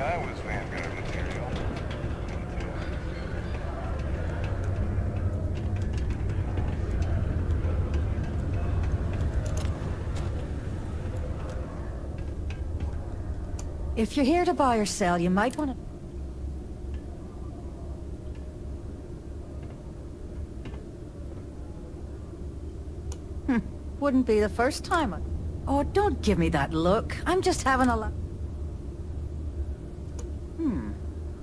I was Vanguard material. If you're here to buy or sell, you might want to... Wouldn't be the first time. Oh, don't give me that look. I'm just having a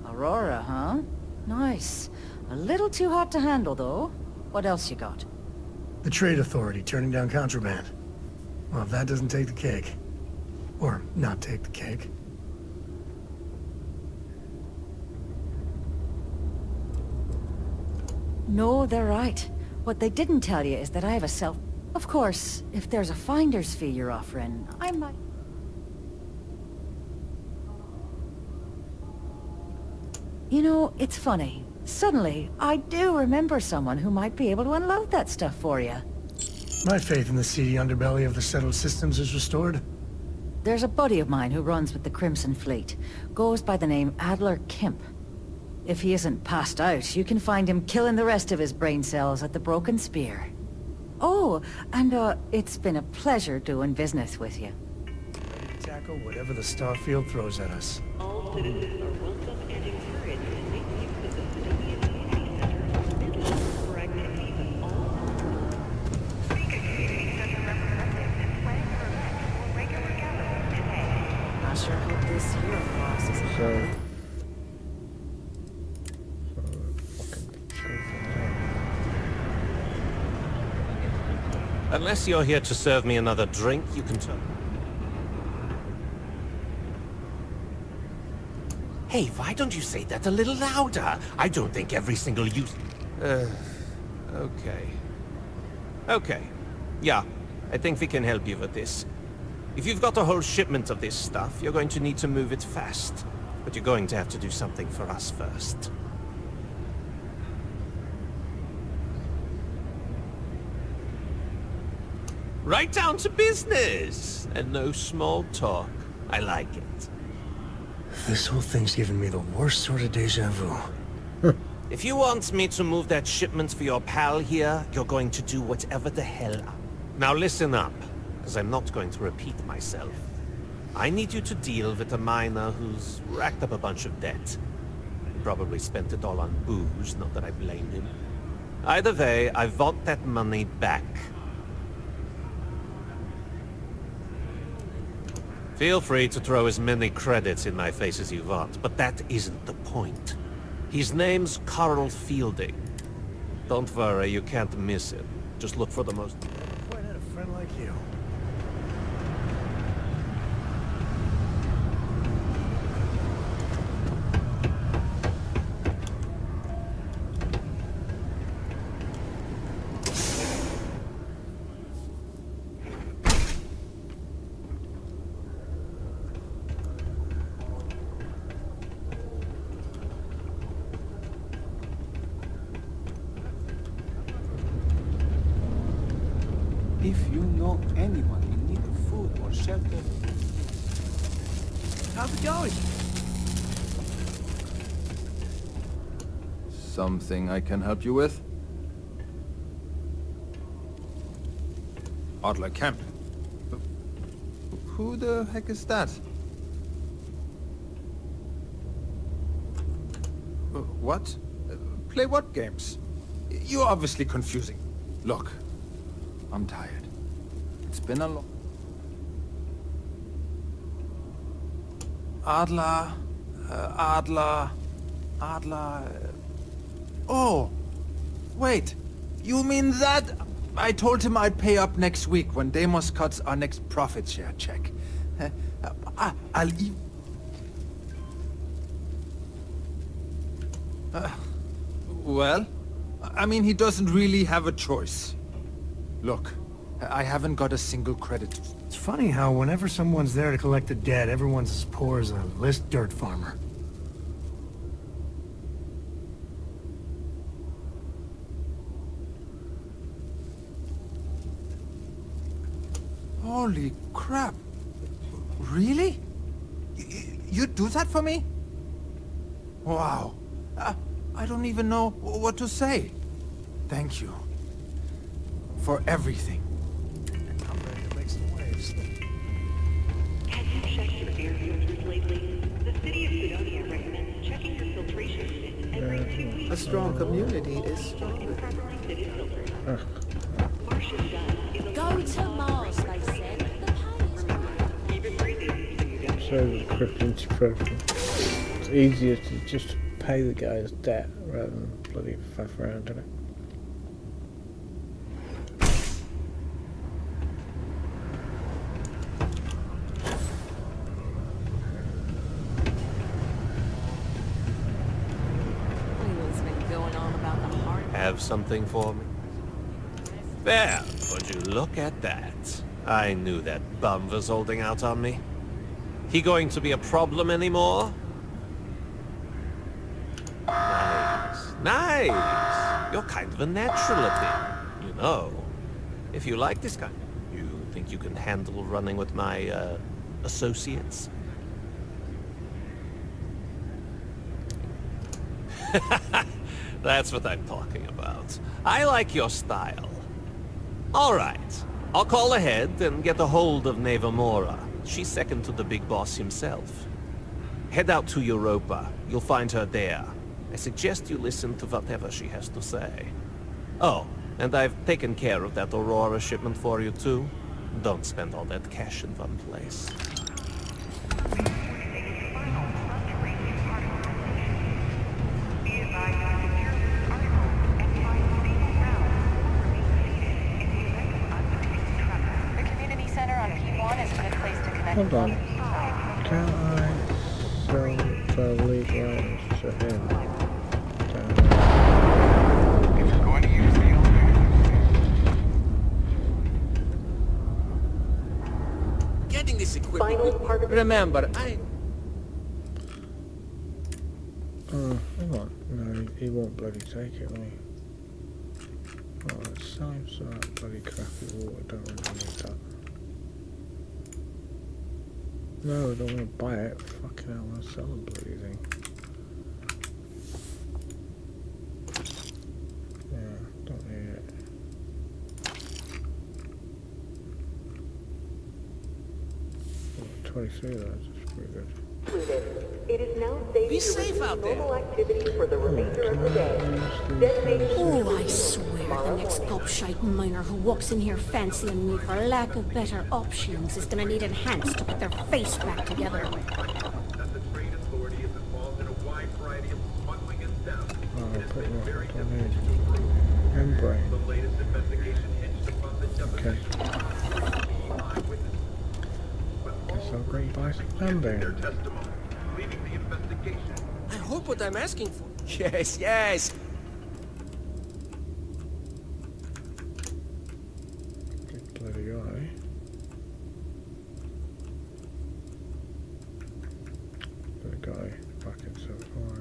Aurora, huh? Nice. A little too hot to handle, though. What else you got? The Trade Authority turning down contraband. Well, if that doesn't take the cake. Or not take the cake. No, they're right. What they didn't tell you is that I have a self... Of course, if there's a finder's fee you're offering, I might... You know, it's funny. Suddenly, I do remember someone who might be able to unload that stuff for you. My faith in the seedy underbelly of the settled systems is restored. There's a buddy of mine who runs with the Crimson Fleet. Goes by the name Adler Kemp. If he isn't passed out, you can find him killing the rest of his brain cells at the Broken Spear. Oh, and it's been a pleasure doing business with you. Ready to tackle whatever the Starfield throws at us. All citizens are welcome and encouraged to make use of the Civilian Community Center Midland for activities of all I sure hope this hero boss is... Unless you're here to serve me another drink, you can turn. Hey, why don't you say that a little louder? I don't think every single use... okay. Okay. Yeah, I think we can help you with this. If you've got a whole shipment of this stuff, you're going to need to move it fast. But you're going to have to do something for us first. Right down to business! And no small talk. I like it. This whole thing's giving me the worst sort of deja vu. If you want me to move that shipment for your pal here, you're going to do whatever the hell... Now listen up, because I'm not going to repeat myself. I need you to deal with a miner who's racked up a bunch of debt. He probably spent it all on booze, not that I blame him. Either way, I want that money back. Feel free to throw as many credits in my face as you want, but that isn't the point. His name's Carl Fielding. Don't worry, you can't miss him. Just look for the most... Quite had a friend like you. If you know anyone in need of food or shelter... How's it going? Something I can help you with? Adler Kemp. Who the heck is that? What? Play what games? You're obviously confusing. Look, I'm tired. It's been a long... Adler... Oh! Wait! You mean that? I told him I'd pay up next week when Deimos cuts our next profit share check. I'll even... Well, I mean, he doesn't really have a choice. Look, I haven't got a single credit. It's funny how whenever someone's there to collect the debt, everyone's as poor as a list dirt farmer. Holy crap. Really? You'd do that for me? Wow. I don't even know what to say. Thank you. For everything. I'm ready to make some waves. Have you checked your air filters lately? The city of Sidonia recommends checking your filtration unit every 2 weeks. A strong community is stronger. Improperly fitted filters. Martian dust is a Go to Mars, they said. The pay is remember, keep it breathing so you don't So the Christians preference. It's easier to just pay the guy's debt rather than bloody faff around in it. What's been going on about the heart? Have something for me? There, would you look at that? I knew that bum was holding out on me. He going to be a problem anymore? Nice. Nice! You're kind of a natural at it, you know. If you like this kind, you think you can handle running with my, associates? That's what I'm talking about. I like your style. All right. I'll call ahead and get a hold of Nevamora. She's second to the big boss himself. Head out to Europa. You'll find her there. I suggest you listen to whatever she has to say. Oh, and I've taken care of that Aurora shipment for you too. Don't spend all that cash in one place. Hold on. Can I sell the league rights to him? If you're going to use the elevator, Getting this Final equipment. part of the Remember, I. Hang on. No, he won't bloody take it, will he? Oh, let's sell him some of that bloody crappy water. Don't really need that. No, I don't want to buy it. Fucking hell, I'll sell the bloody thing. Yeah, don't need it. Oh, 23 of those is pretty good. It is now safe Be to safe resume out there. normal activity for the remainder of the day. Destination Oh, I swear the next gobshite miner who walks in here fancying me for lack of better options is gonna need enhanced to put their face back together. That the trade authority is involved in a wide variety of smuggling and theft. Oh, It has put been what very I difficult need. to prove. Membrane. The latest investigation hinged upon the Okay. deposition of three eyewitnesses. But Guess I'll go buy some their membrane. testimony, leaving the investigation. I hope what I'm asking for. Yes, yes. Big bloody guy. The guy back in so far.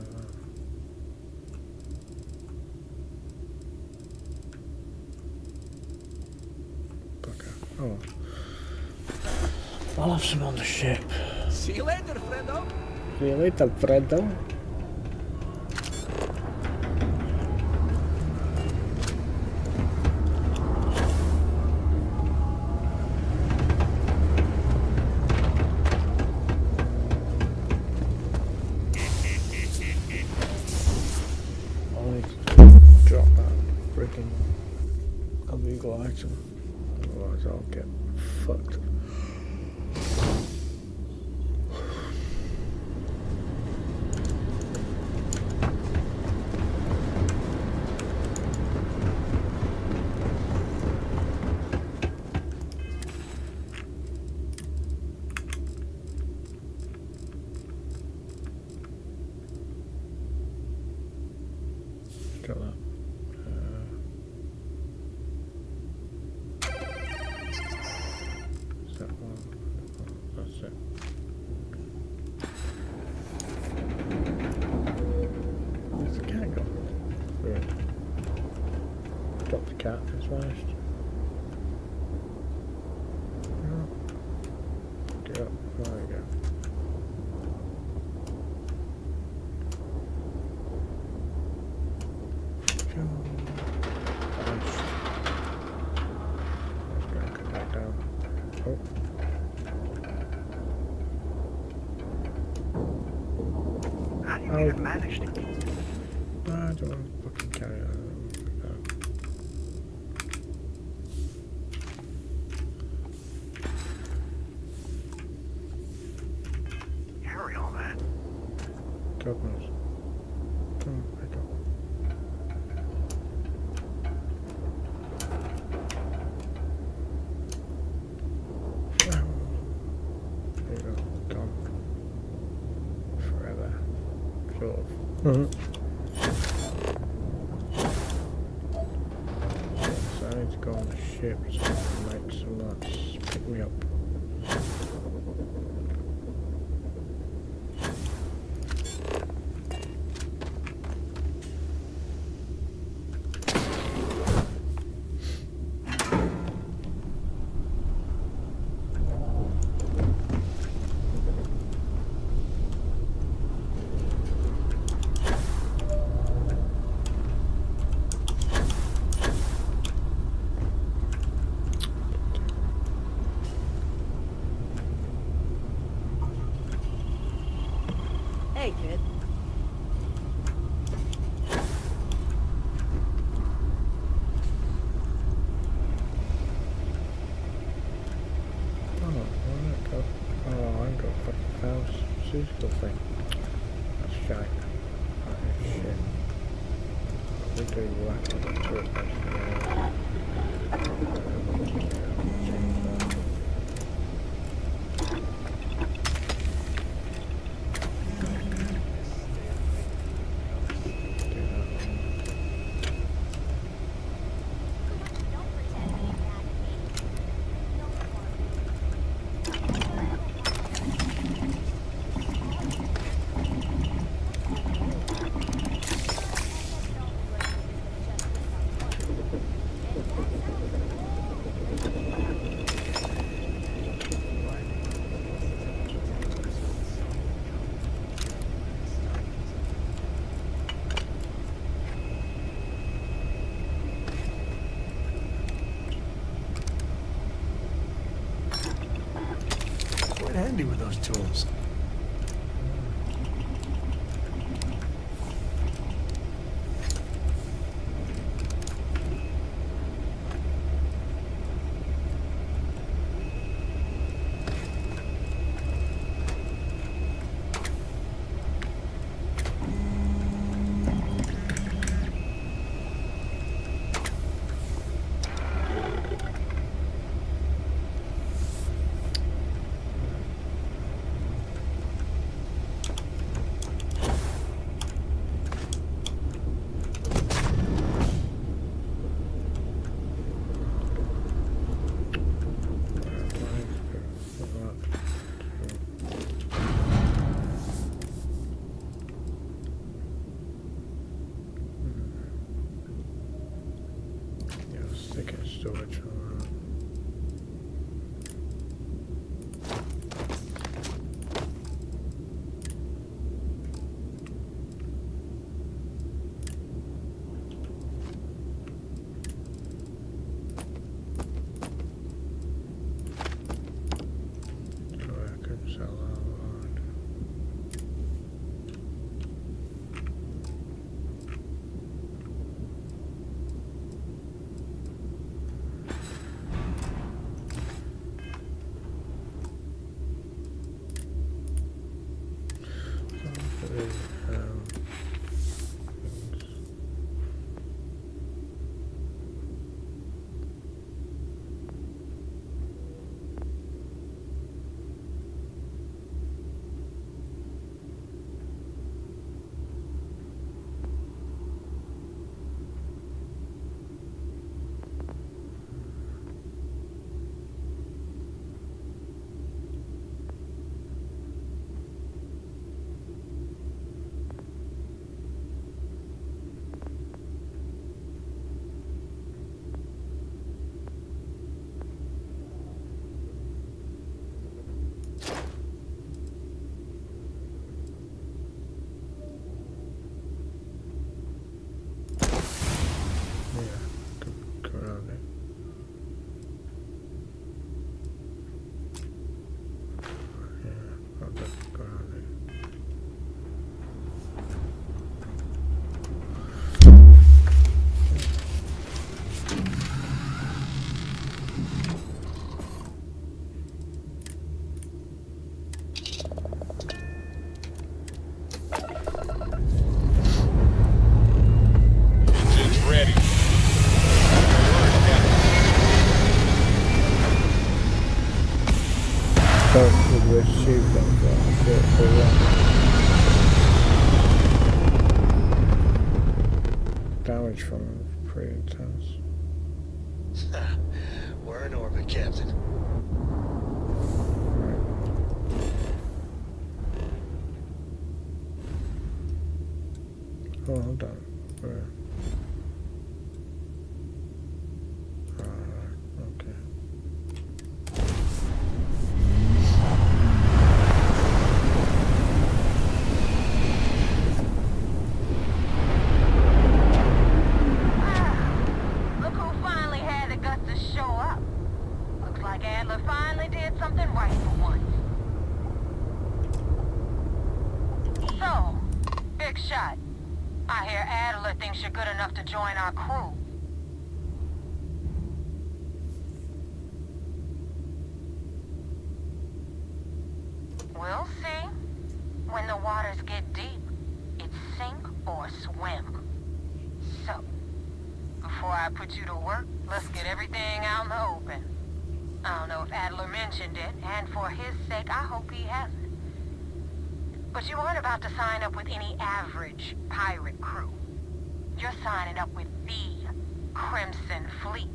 Bugger. Oh. I'll have some on the ship. See you later, friendo. See you later, Fredo. I need to drop that freaking illegal item. Otherwise I'll get fucked. Got that. Is that one? Oh, that's it. Where's the cat gone? Weird. Drop the cat, it's vanished. No. Get up. There we go. even managed. I don't want to fucking carry on. Carry all that. God knows. Oh, I don't. There you go. Gone. Forever. Sort of. So I need to go on the ship so I can make some lads pick me up. Hey, kid. Oh, where did it go? Oh, I ain't got a fucking pharmaceutical thing. That's shite. That is shit. We do whack it to it, basically. Change that. Do that one. Quite handy with those tools. Yeah, stick it in storage. Alright. Sorry, I couldn't sell that around. with the ship and shit for that. Damage from it, pretty intense. We're in orbit, Captain. Oh, hold on. Where? Okay. Look who finally had the guts to show up. Looks like Adler finally did something right for once. So, big shot. I hear Adler thinks you're good enough to join our crew. We'll see. When the waters get deep, it's sink or swim. So, before I put you to work, let's get everything out in the open. I don't know if Adler mentioned it, and for his sake, I hope he hasn't. But you aren't about to sign up with any average pirate crew. You're signing up with the Crimson Fleet.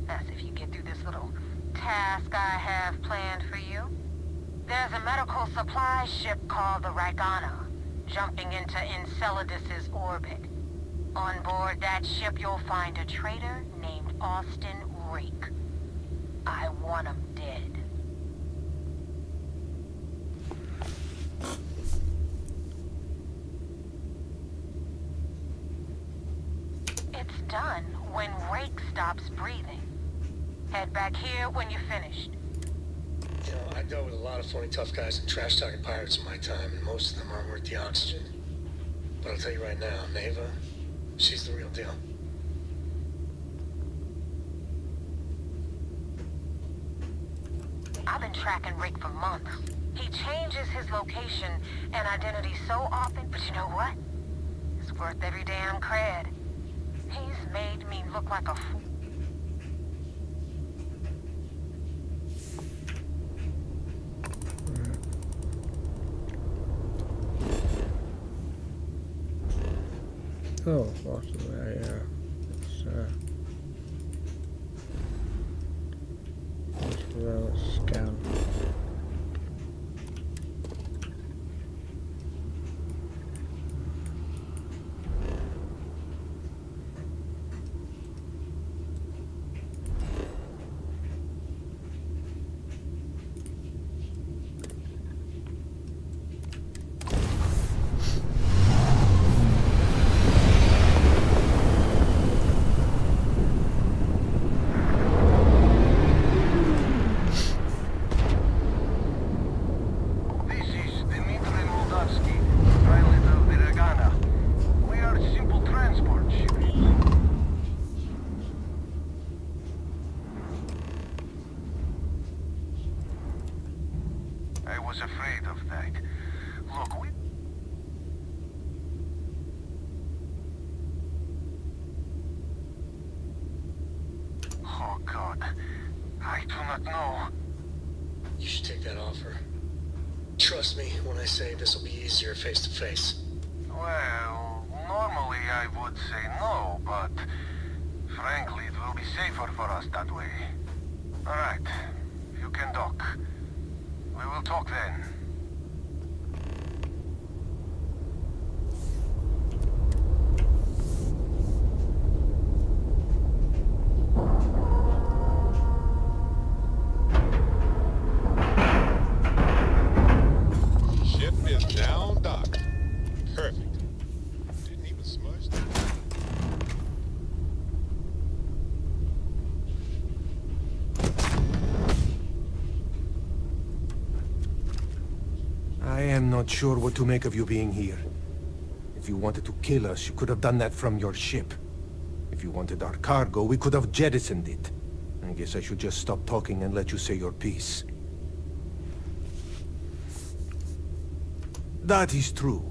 That's if you get through this little task I have planned for you. There's a medical supply ship called the Ragana, jumping into Enceladus's orbit. On board that ship, you'll find a traitor named Austin Rake. I want him dead. It's done when Rake stops breathing. Head back here when you're finished. You know, I dealt with a lot of phony tough guys and trash-talking pirates in my time, and most of them aren't worth the oxygen. But I'll tell you right now, Neva, she's the real deal. I've been tracking Rick for months. He changes his location and identity so often, but you know what? It's worth every damn cred. He's made me look like a fool. Oh, what's there? Yeah. Let's scan. I was afraid of that. Look, we... Oh, God. I do not know. You should take that offer. Trust me when I say this will be easier face to face. Well, normally I would say no, but... frankly, it will be safer for us that way. Alright. You can dock. We will talk then. Ship is now docked. Perfect. Didn't even smudge the... I am not sure what to make of you being here. If you wanted to kill us, you could have done that from your ship. If you wanted our cargo, we could have jettisoned it. I guess I should just stop talking and let you say your piece. That is true.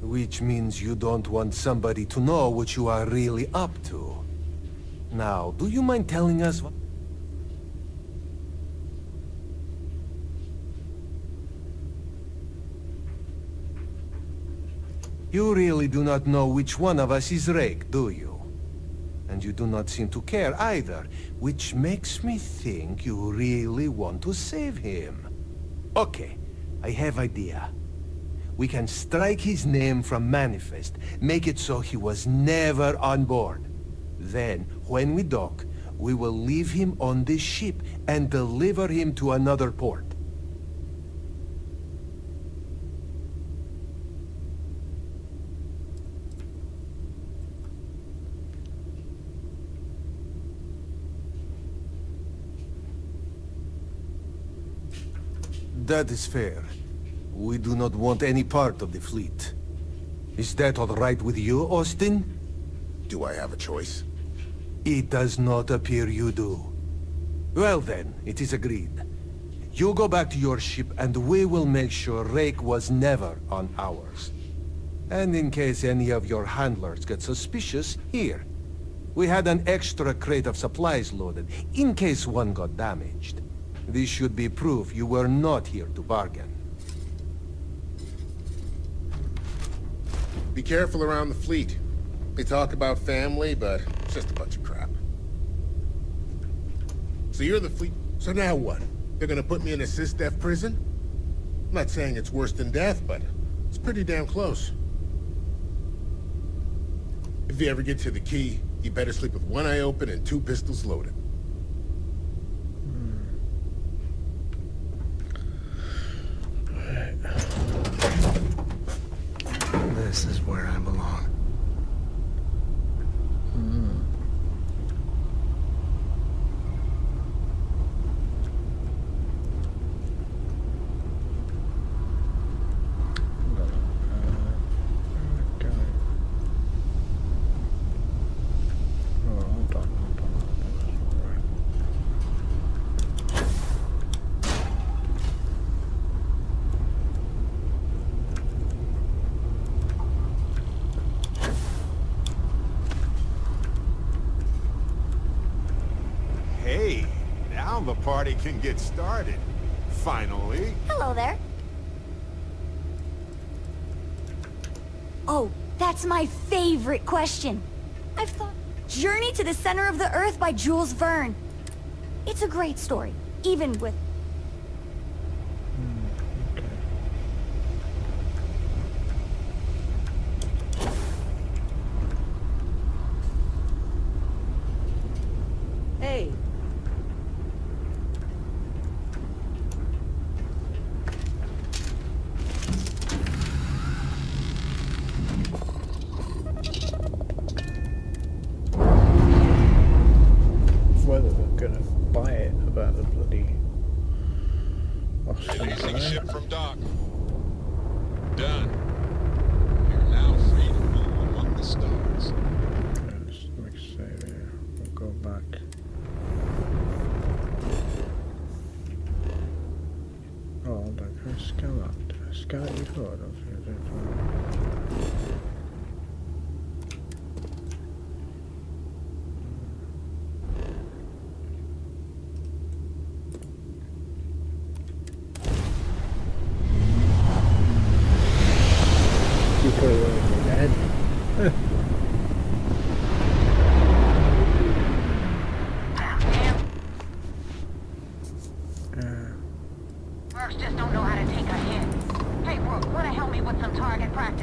Which means you don't want somebody to know what you are really up to. Now, do you mind telling us what... You really do not know which one of us is Rake, do you? And you do not seem to care either, which makes me think you really want to save him. Okay, I have idea. We can strike his name from Manifest, make it so he was never on board. Then, when we dock, we will leave him on this ship and deliver him to another port. That is fair. We do not want any part of the fleet. Is that all right with you, Austin? Do I have a choice? It does not appear you do. Well then, it is agreed. You go back to your ship and we will make sure Rake was never on ours. And in case any of your handlers get suspicious, here. We had an extra crate of supplies loaded, in case one got damaged. This should be proof you were not here to bargain. Be careful around the fleet. They talk about family, but it's just a bunch of crap. So you're the fleet... So now what? They're gonna put me in a sys-def prison? I'm not saying it's worse than death, but it's pretty damn close. If you ever get to the key, you better sleep with one eye open and 2 pistols loaded. This is where I belong. Hey, now the party can get started. Finally. Hello there. Oh, that's my favorite question. I've thought Journey to the Center of the Earth by Jules Verne. It's a great story, even with... Hey. Whether they're gonna buy it about the bloody Releasing ship from dock. Done. You're now free to move among the stars. Yes, let me save here. We'll go back. Oh, look, I scan that. I scan it before, I don't think I did. You put it on your head. Mercs just don't know how to take a hit. Hey, Brooke, wanna help me with some target practice?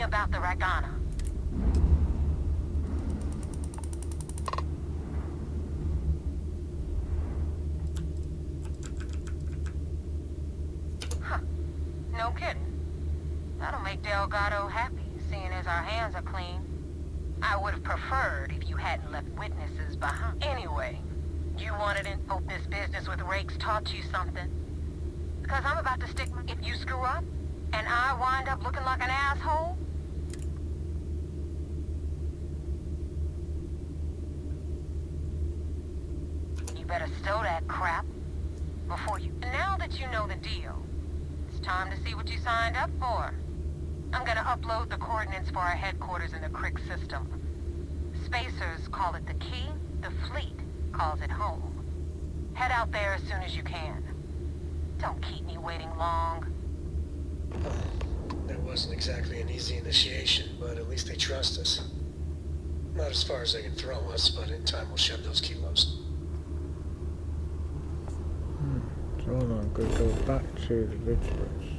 about the Ragana. Huh. No kidding. That'll make Delgado happy, seeing as our hands are clean. I would have preferred if you hadn't left witnesses behind. Anyway, you wanted in. Hope this business with rakes taught you something. Because I'm about to stick my... If you screw up, and I wind up looking like an asshole... You better stow that crap before you... Now that you know the deal, it's time to see what you signed up for. I'm gonna upload the coordinates for our headquarters in the Crick system. Spacers call it the key, the fleet calls it home. Head out there as soon as you can. Don't keep me waiting long. That wasn't exactly an easy initiation, but at least they trust us. Not as far as they can throw us, but in time we'll shed those kilos. So hold on, I'm going to go back to the vigilance.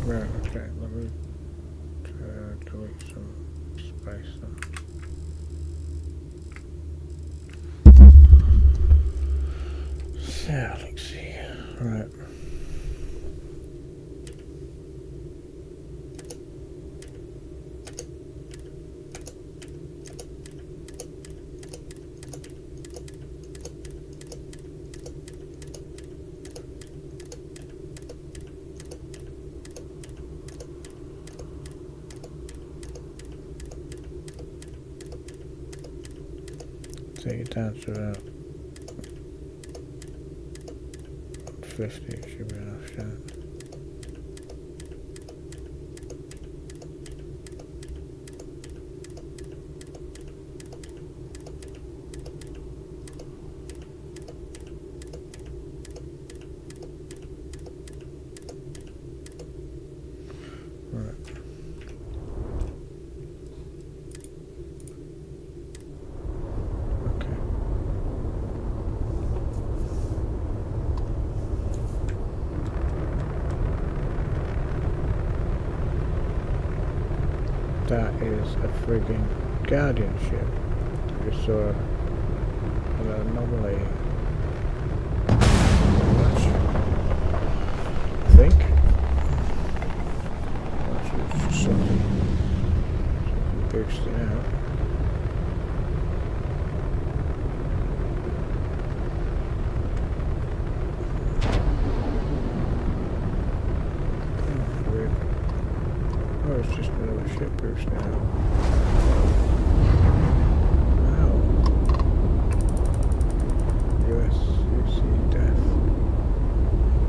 Right, okay, let me delete some space then. Yeah, let's see. Right. Take it down to about 50, should be enough shot. Right. That is a friggin' Guardian ship. We just saw an anomaly. I think. Actually, it's just something boosting out. Oh, it's just another ship boost now. Wow. UC death.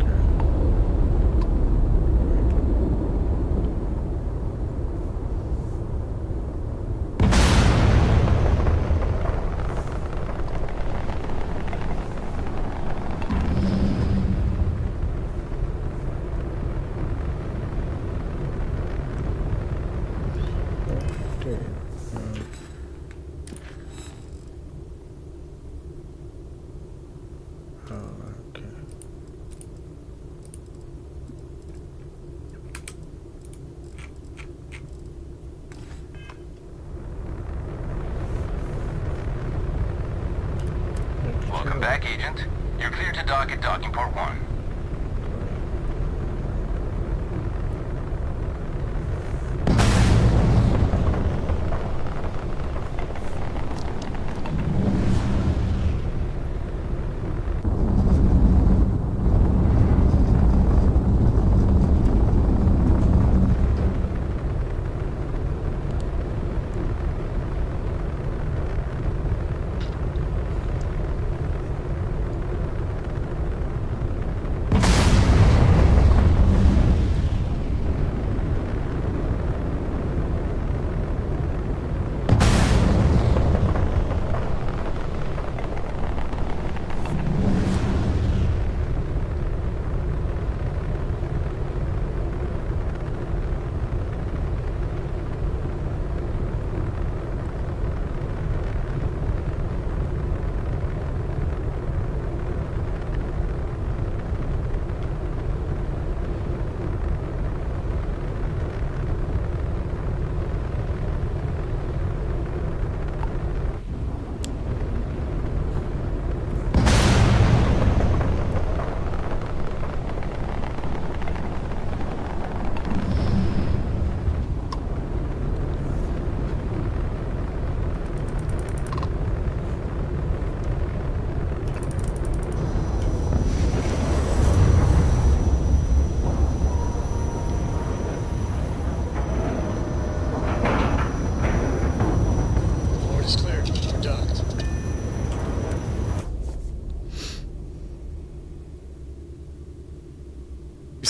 Okay. Welcome back, Agent. You're clear to dock at docking port 1.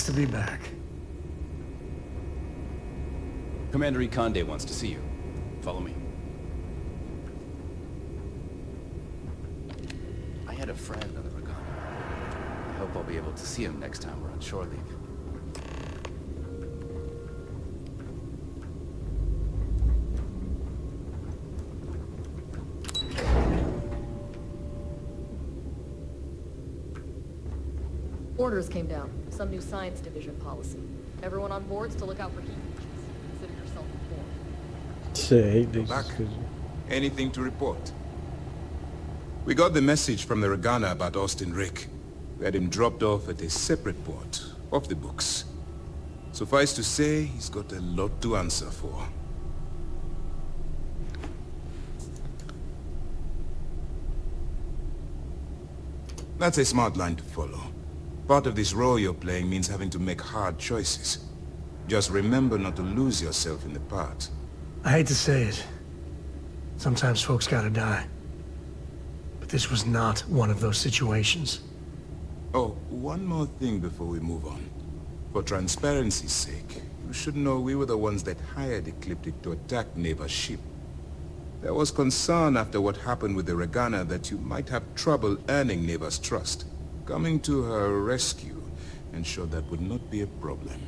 Nice to be back. Commander Ikonde wants to see you. Follow me. I had a friend on the Regana. I hope I'll be able to see him next time we're on shore leave. Orders came down. Some new science division policy. Everyone on board's to look out for heat breaches. Consider yourself informed. See, this Back. is 'cause Anything to report? We got the message from the Regana about Austin Rick. We had him dropped off at a separate port, off the books. Suffice to say, he's got a lot to answer for. That's a smart line to follow. Part of this role you're playing means having to make hard choices. Just remember not to lose yourself in the part. I hate to say it. Sometimes folks gotta die. But this was not one of those situations. Oh, one more thing before we move on. For transparency's sake, you should know we were the ones that hired Ecliptic to attack Neva's ship. There was concern after what happened with the Regana that you might have trouble earning Neva's trust. Coming to her rescue ensured that would not be a problem.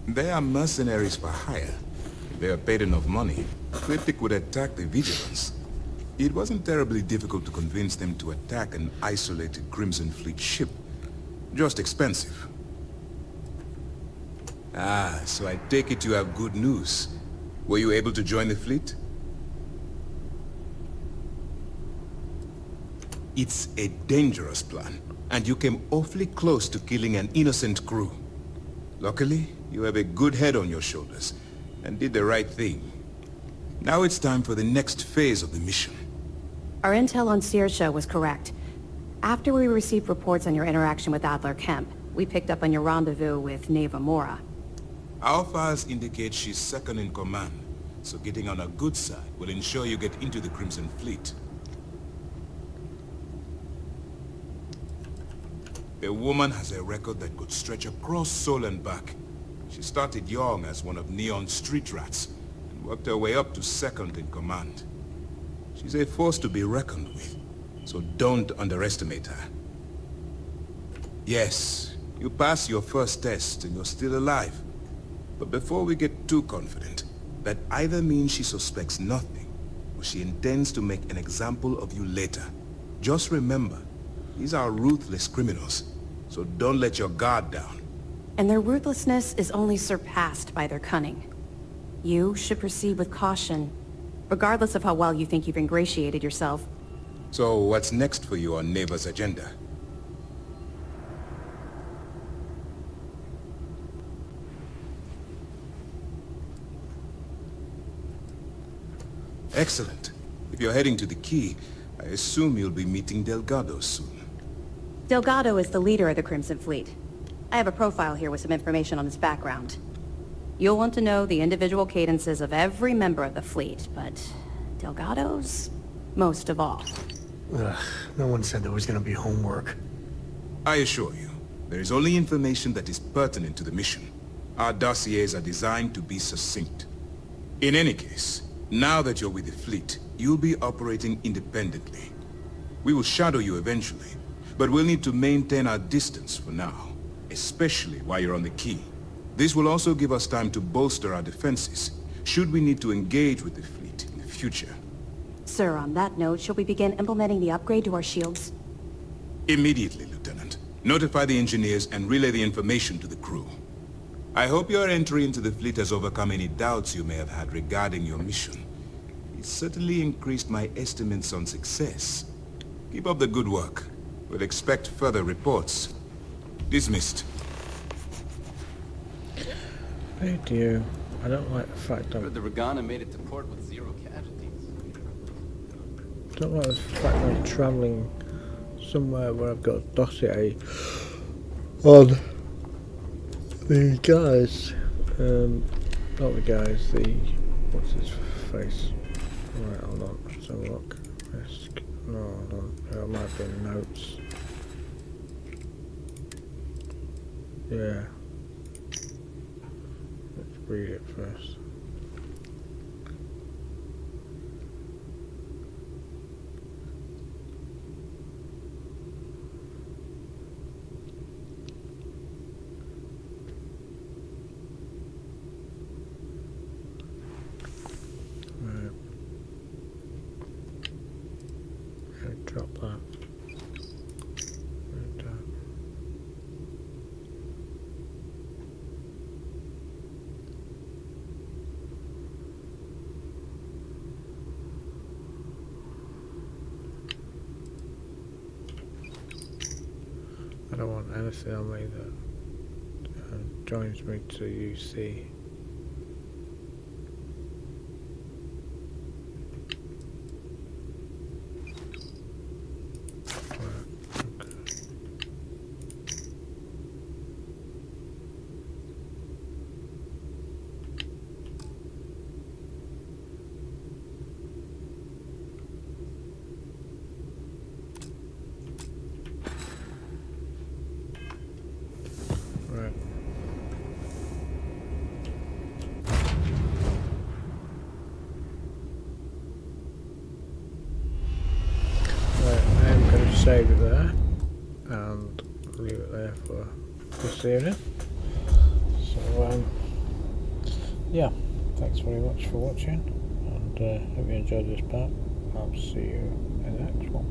They are mercenaries for hire. If they are paid enough money, Ecliptic would attack the Vigilance. It wasn't terribly difficult to convince them to attack an isolated Crimson Fleet ship. Just expensive. Ah, so I take it you have good news. Were you able to join the fleet? It's a dangerous plan, and you came awfully close to killing an innocent crew. Luckily, you have a good head on your shoulders, and did the right thing. Now it's time for the next phase of the mission. Our intel on Saoirse was correct. After we received reports on your interaction with Adler Kemp, we picked up on your rendezvous with Neva Mora. Our files indicate she's second in command, so getting on her good side will ensure you get into the Crimson Fleet. The woman has a record that could stretch across Sol and back. She started young as one of Neon's street rats, and worked her way up to second in command. She's a force to be reckoned with, so don't underestimate her. Yes, you passed your first test and you're still alive. But before we get too confident, that either means she suspects nothing, or she intends to make an example of you later. Just remember, these are ruthless criminals, so don't let your guard down. And their ruthlessness is only surpassed by their cunning. You should proceed with caution, regardless of how well you think you've ingratiated yourself. So what's next for you on Neva's agenda? Excellent. If you're heading to the Key, I assume you'll be meeting Delgado soon. Delgado is the leader of the Crimson Fleet. I have a profile here with some information on his background. You'll want to know the individual cadences of every member of the fleet, but Delgado's most of all. Ugh, no one said there was gonna be homework. I assure you, there is only information that is pertinent to the mission. Our dossiers are designed to be succinct. In any case, now that you're with the fleet, you'll be operating independently. We will shadow you eventually, but we'll need to maintain our distance for now, especially while you're on the Key. This will also give us time to bolster our defenses, should we need to engage with the fleet in the future. Sir, on that note, shall we begin implementing the upgrade to our shields? Immediately, Lieutenant. Notify the engineers and relay the information to the crew. I hope your entry into the fleet has overcome any doubts you may have had regarding your mission. It certainly increased my estimates on success. Keep up the good work. We'll expect further reports. Dismissed. Thank you. I don't like the fact The Regana made it to port with 0 casualties. I don't like the fact I'm travelling somewhere where I've got a dossier on the guys. Not the guys, the... what's his face? Right, hold on, let's have a look. No, there might be notes. Yeah. Let's read it first. Right. Drop that. I don't want anything on me that joins me to UC. Right. I'm going to save it there and leave it there for this evening. So, yeah, thanks very much for watching, and hope you enjoyed this part. I'll see you in the next one.